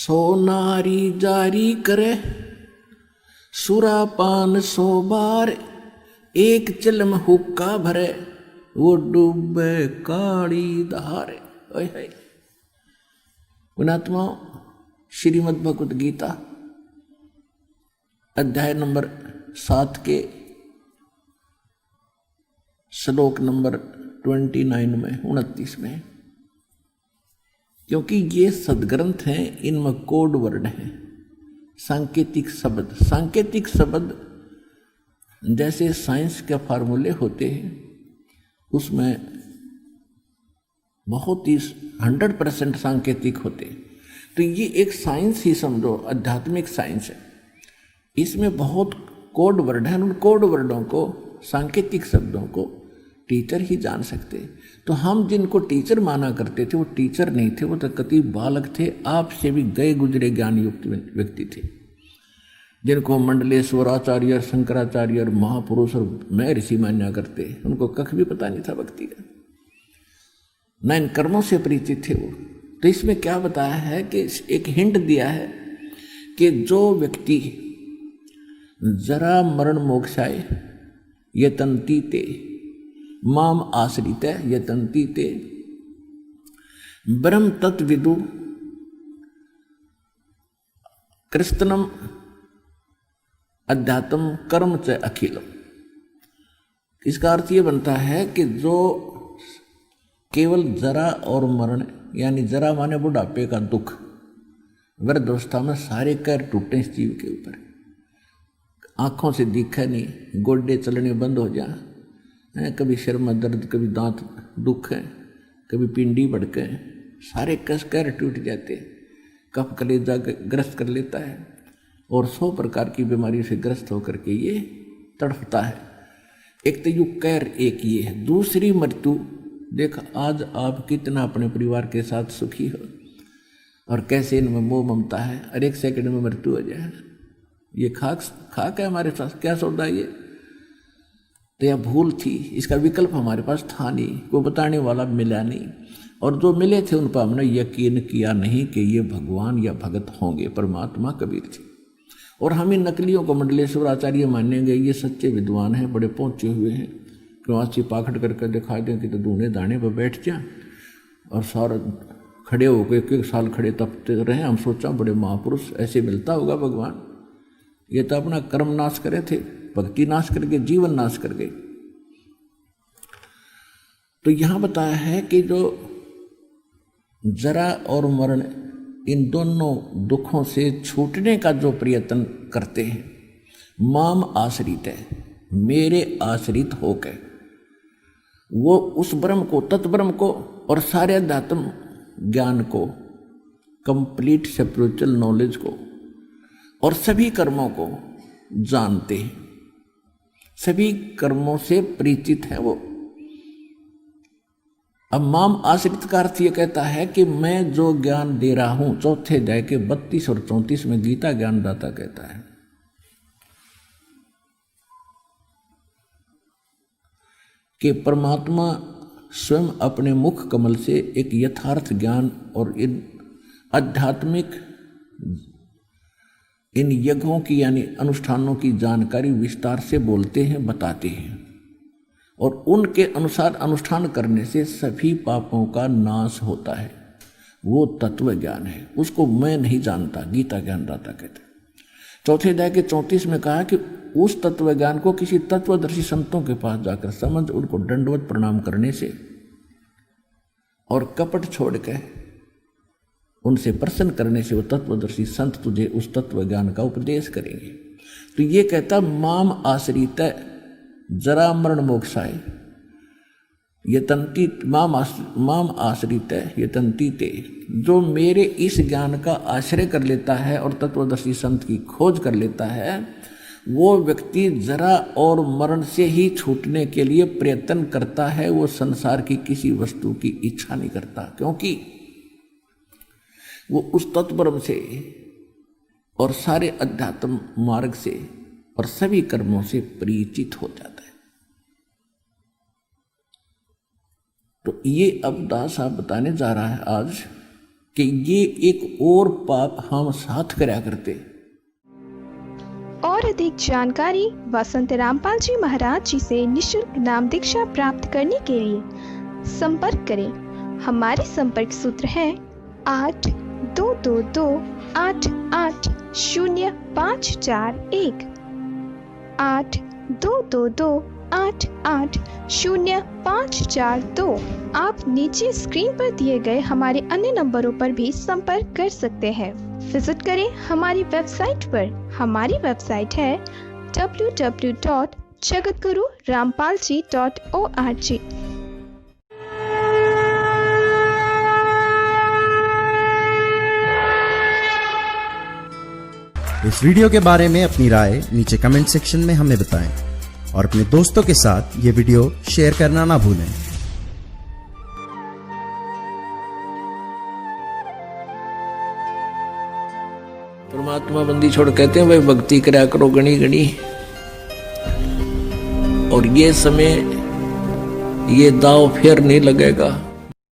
सोनारी जारी करे सुरापान 100 बार, एक चिलम हुक्का भरे वो डूबे काली धारे। ओए है पुणात्मा, श्रीमद् भगवत गीता अध्याय नंबर 7 के श्लोक नंबर 29 में 29 में, क्योंकि ये सदग्रंथ हैं, इनमें कोड वर्ड हैं, सांकेतिक शब्द। सांकेतिक शब्द जैसे साइंस के फार्मूले होते हैं, उसमें बहुत ही 100% सांकेतिक होते हैं। तो ये एक साइंस ही समझो, आध्यात्मिक साइंस है। इसमें बहुत कोड वर्ड हैं, उन कोड वर्डों को, सांकेतिक शब्दों को टीचर ही जान सकते। तो हम जिनको टीचर माना करते थे वो टीचर नहीं थे, वो तो कति बालक थे, आपसे भी गए गुजरे ज्ञान युक्त व्यक्ति थे, जिनको मंडलेश्वर आचार्य, शंकराचार्य और महापुरुष और मैं ऋषि मान्या करते। उनको कख भी पता नहीं था भक्ति का, न इन कर्मों से परिचित थे वो। तो इसमें क्या बताया है कि एक हिंट दिया है कि जो व्यक्ति जरा मरण मोक्षाय यतन्ति ते माम आश्रित यतन्ति ते ब्रह्म तत्विदु कृष्णम अध्यात्म कर्म च अखिलम। इसका अर्थ ये बनता है कि जो केवल जरा और मरण, यानी जरा माने बुढ़ापे का दुख, वृद्धावस्था में सारे कैर टूटे इस जीव के ऊपर, आंखों से दिखा नहीं, गोडे चलने बंद हो जा, कभी सिर में दर्द, कभी दांत दुख है, कभी पिंडी भड़के, सारे कस कैर टूट जाते, कफ कलेजा ग्रस्त कर लेता है और 100 प्रकार की बीमारियों से ग्रस्त होकर के ये तड़फता है। एक तो यू कैर, एक ये है। दूसरी मृत्यु, देख आज आप कितना अपने परिवार के साथ सुखी हो और कैसे इनमें मोह ममता है, और 1 सेकंड में मृत्यु हो जाए। ये खाक है हमारे पास, क्या सौदा ये, तो यह भूल थी, इसका विकल्प हमारे पास था नहीं, कोई बताने वाला मिला नहीं, और जो मिले थे उन पर हमने यकीन किया नहीं कि ये भगवान या भगत होंगे, परमात्मा कबीर थे। और हम इन नकलियों को मंडलेश्वर आचार्य मानेंगे, ये सच्चे विद्वान हैं, बड़े पहुंचे हुए हैं, क्यों आची पाखड़ करके दिखा दें कि तो दूने दाने पर बैठ जाए और सारा खड़े होकर 1 साल खड़े तपते रहे। हम सोचा बड़े महापुरुष, ऐसे मिलता होगा भगवान। ये तो अपना कर्म नाश करे थे, भक्ति नाश करके जीवन नाश कर गए। तो यहां बताया है कि जो जरा और मरण, इन दोनों दुखों से छूटने का जो प्रयत्न करते हैं, माम आश्रित है, मेरे आश्रित होकर वो उस ब्रह्म को, तत्ब्रह्म को और सारे अध्यात्म ज्ञान को, कंप्लीट स्पिरिचुअल नॉलेज को और सभी कर्मों को जानते हैं, सभी कर्मों से परिचित है वो। अब माम आश्रित का अर्थ ये कहता है कि मैं जो ज्ञान दे रहा हूं, चौथे अध्याय के 32 और 34 में गीता ज्ञानदाता कहता है कि परमात्मा स्वयं अपने मुख कमल से एक यथार्थ ज्ञान और इन आध्यात्मिक, इन यज्ञों की यानी अनुष्ठानों की जानकारी विस्तार से बोलते हैं, बताते हैं, और उनके अनुसार अनुष्ठान करने से सभी पापों का नाश होता है। वो तत्व ज्ञान है, उसको मैं नहीं जानता, गीता ज्ञानदाता कहते हैं। चौथे अध्याय के 34 में कहा कि उस तत्व ज्ञान को किसी तत्वदर्शी संतों के पास जाकर समझ, उनको दंडवत प्रणाम करने से और कपट छोड़ के उनसे प्रसन्न करने से वो तत्वदर्शी संत तुझे उस तत्व ज्ञान का उपदेश करेंगे। तो ये कहता माम आश्रित जरा मरण मोक्षाय यतन्ति, माम आश्रित यतन्ति ते, जो मेरे इस ज्ञान का आश्रय कर लेता है और तत्वदर्शी संत की खोज कर लेता है, वो व्यक्ति जरा और मरण से ही छूटने के लिए प्रयत्न करता है। वो संसार की किसी वस्तु की इच्छा नहीं करता, क्योंकि वो उस तत्ब्रह्म से और सारे अध्यात्म मार्ग से और सभी कर्मों से परिचित हो जाता है। तो ये अब दास साहब बताने जा रहा है आज कि ये एक और पाप हम साथ करया करते। और अधिक जानकारी व संत रामपाल जी महाराज जी से निःशुल्क नाम दीक्षा प्राप्त करने के लिए संपर्क करें। हमारे संपर्क सूत्र है 8222880541 8222880542। आप नीचे स्क्रीन पर दिए गए हमारे अन्य नंबरों पर भी संपर्क कर सकते हैं। विजिट करें हमारी वेबसाइट पर। हमारी वेबसाइट है www.jagatgururampalji.org। इस वीडियो के बारे में अपनी राय नीचे कमेंट सेक्शन में हमें बताएं और अपने दोस्तों के साथ ये वीडियो शेयर करना ना भूलें। परमात्मा बंदी छोड़ कहते हैं भाई भक्ति करा करो गणी गणी, और ये समय ये दाव फिर नहीं लगेगा।